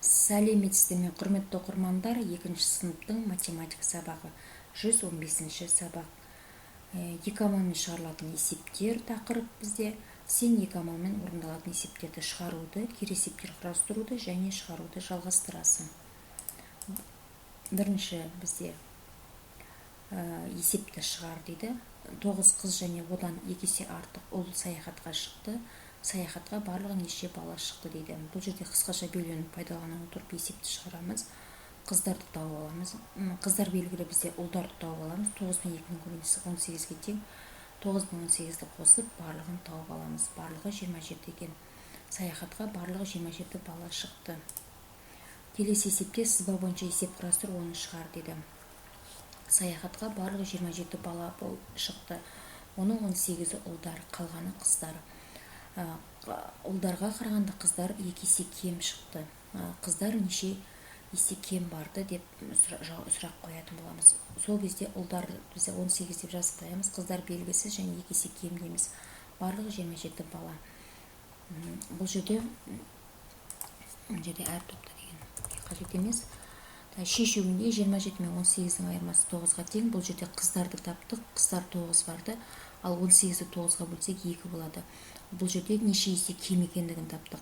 Сәлеметсіздер ме, құрметті оқырмандар, 2 сыныптың математика сабағы 115 сабақ. 2 амалмен шығарылатын есептер тақырып бізде. Сен 2 амалмен орындалатын есептерді шығаруды, кері есептер құрастыруды және шығаруды жалғастырасың. Бірінші бізде есепті шығар дейді. 9 қыз және одан 2 есе артық ұл саяхатқа шықты. Саяхатқа барлығы неше бала шықты дейді. Бұл жерде қысқаша белгіні пайдалана отырып есепті шығарамыз. Қыздарды тауып аламыз. Қыздар белгілі, бізде ұлдарды тауып аламыз. 9 пен 2-нің көбейтісі 18-ге тең. 9 пен 18-ді қосып барлығын тауып аламыз. Барлығы 27 екен. Саяхатқа барлығы 27 бала шықты. Келесі есепте сызба бойынша есеп құрастыр, оны шығар дейді. Саяхатқа барлығы 27 бала шықты. Оның 18-і ұлдар, қалғаны қыздар. Ұлдарға қарағанда қыздар 2 есе кем шықты. Қыздар неше есе кем барды деп сұрақ қоятын боламыз. Сол кезде ұлдар бізде 18 деп жазып қоямыз. Қыздар белгісіз және 2 есе кем дейміз. Барлығы 27 бала. Бұл жерде әр топта деген қажет емес. Шешуінде 27 мен 18-дің айырмасы 9-ға тең. Бұл жерде қыздарды таптық. Қыздар 9 барды. Ал 18-ді 9-ға бөлсек 2 болады. Бұл жерде неше есе кем екендігін таптық.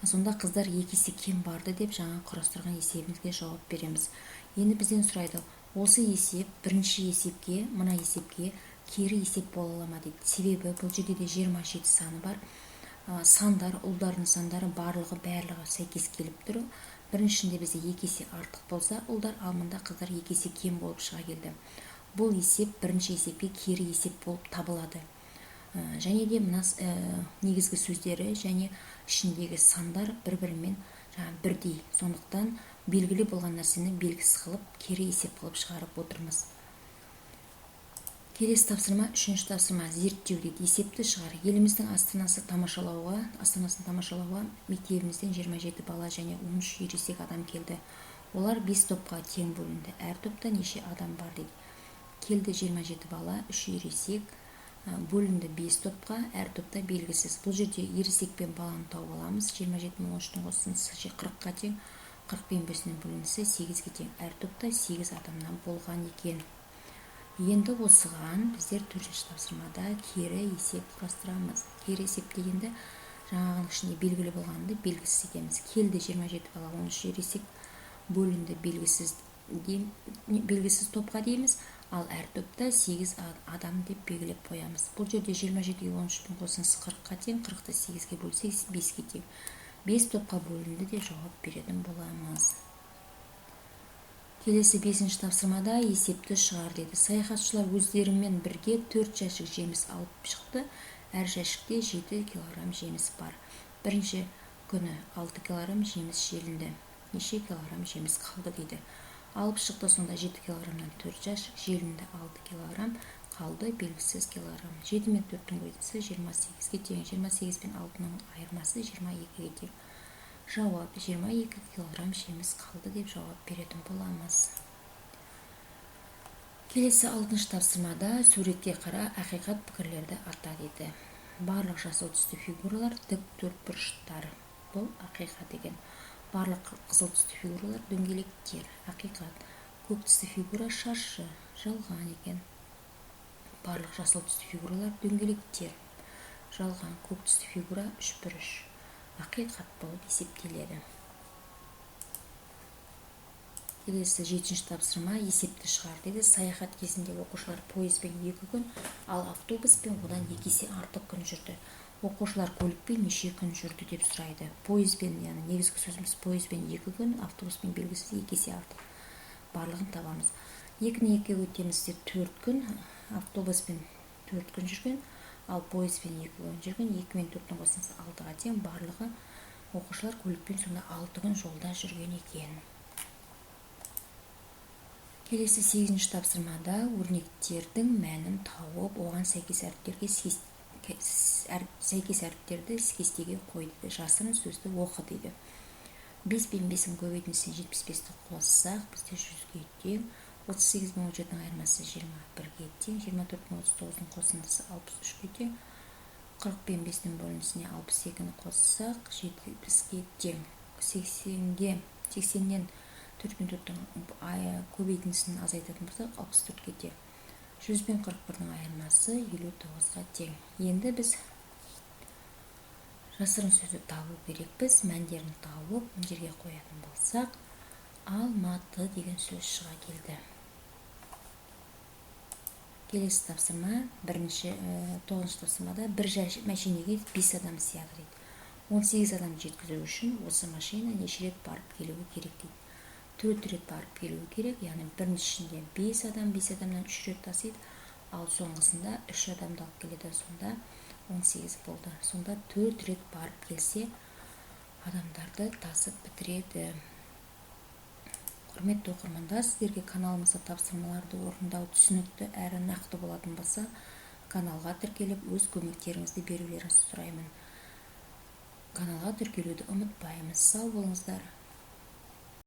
Сонда қыздар 2 есе кем барды деп жаңа құрастырған есебімізге жауап береміз. Енді бізден сұрайды, осы есеп бірінші есепке, мына есепке кері есеп бола ала ма дейді. Себебі бұл жерде де 27 саны бар. Сандар, ұлдардың сандары барлығы сәйкес келіп тұр. Біріншінде бізде 2 есе артық болса, ұлдар, ал мында қыздар 2 есе кем болып шыға келді. Бұл есеп бірінші есепке кері есеп болып табылады. Және де мына негізгі сөздері және ішіндегі сандар бір-бірімен бірдей. Сондықтан белгілі болған нәрсені белгісіз қылып, кері есеп қылып шығарып отырмыз. Келесі тапсырма, 3-ші тапсырма, зерттеу дейді. Есепті шығар. Еліміздің астанасын тамашалауға мектебімізден 27 бала және 13 ересек адам келді. Олар 5 топқа тең бөлінді. Әр топта неше адам бар дейді. Келді 27 бала, 3 ересек, бөлінді 5 топқа, әр топта белгісіз. Бұл жерде ересек пен баланы тауып аламыз. 27 мен 13-дің қосындысы 40-қа тең, 40 пен 5-нің бөлінісі 8-ге тең. Әр топта 8 адамнан болған екен. Енді осыған біздер 4-ші тапсырмада кері есеп құрастырамыз. Кері есеп дегенде жаңағының ішінде белгілі болғанды белгісіз етеміз. Келді 27 бала, 13 ересек, бөлінді белгісіз топқа дейміз. Ал әр топта 8 адам деп белгілеп қоямыз. Бұл жерде 27-ге 13-дің қосындысы 40-қа тең, 40-ты 8-ге бөлсек 5-ге тең. 5 топқа бөлінді деп жауап беретін боламыз. Келесі 5-ші тапсырмада есепті шығар дейді. Саяхатшылар өздерімен бірге 4 жәшік жеміс алып шықты. Әр жәшікте 7 килограмм жеміс бар. Бірінші күні 6 килограмм жеміс желінді. Неше килограмм жеміс қалды дейді. Алып шықты, сонда 7 килограммнан 4 жәшік, желінді 6 килограмм, қалды белгісіз килограмм. 7 мен 4-дің көбейтісі 28-ге тең, 28 пен 6-ның айырмасы 22-ге тең. Жауап 22 килограмм жеміс қалды деп жауап беретін боламыз. Келесі 6-шы тапсырмада суретке қара, ақиқат пікірлерді ата дейді. Барлық жасыл түсті фигуралар тік төртбұрыштар. Бұл ақиқат деген. Барлық қызыл түсті фигуралар дөңгелектер. Ақиқат. Көк түсті фигура шаршы. Жалған екен. Барлық жасыл түсті фигуралар дөңгелектер. Жалған. Көк түсті фигура үшбұрыш. Ақиқат болып есептеледі. Келесі 7-ші тапсырма, есепті шығар дейді. Саяхат кезінде оқушылар пойызбен 2 күн, ал автобуспен одан 2 есе артық күн жүрді. Оқушылар көлікпен неше күн жүрді деп сұрайды. Пойызбен, яғни негізгі сөзіміз пойызбен 2 күн, автобуспен белгісіз 2 есе артық. Барлығын табамыз. 2-ні 2-ге өтемізде 4 күн, автобуспен 4 күн жүрген, ал пойызбен 2 күн жүрген, 2 мен 4-дің қосындысы 6-ға тең. Барлығы оқушылар көлікпен сонда 6 күн жолда жүрген екен. Келесі 8-ші тапсырмада өрнектердің мәнін тауып, оған сәйкес әріптерді кестеге қойды. Жасырын сөзді оқы дейді. 5 пен 5-ің көбейтіндісіне 75-ті қоссақ, бізде 100-ге тең. 38 пен 17-ның айырмасы 21-ге тең. 24 пен 39-ның қосындысы 63-ге тең. 40 пен 5-ның бөлінісіне 62-ні қоссақ, 70-ге тең. 80-ге 80-нен 4/4 көбейтіндісін азайтатын болсақ 64-ге тең. 100 пен 41-ның айырмасы 59-ға тең. Енді біз жасырын сөзді табу керекпіз. Мәндерін тауып мына жерге қоятын болсақ, Алматы деген сөз шыға келді. Келесі тапсырма, 9-шы тапсырмада бір машинеге 5 адам сияды дейді. 18 адам жеткізу үшін осы машина неше рет барып келуі керек дейді. 4 рет барып келуі керек, яғни біріншісінде 5 адамнан 3 рет тасиды, ал соңғысында 3 адамды алып келеді, сонда 18 болды. Сонда 4 рет барып келсе, адамдарды тасып бітіреді. Құрметті оқырмандар, сіздерге каналымызда тапсырмаларды орындау түсінікті әрі нақты болатын болса, каналға тіркеліп, өз көмектеріңізді берулеріңізді сұраймын. Каналға тіркелуді ұмытпаймыз. Сау болыңыздар.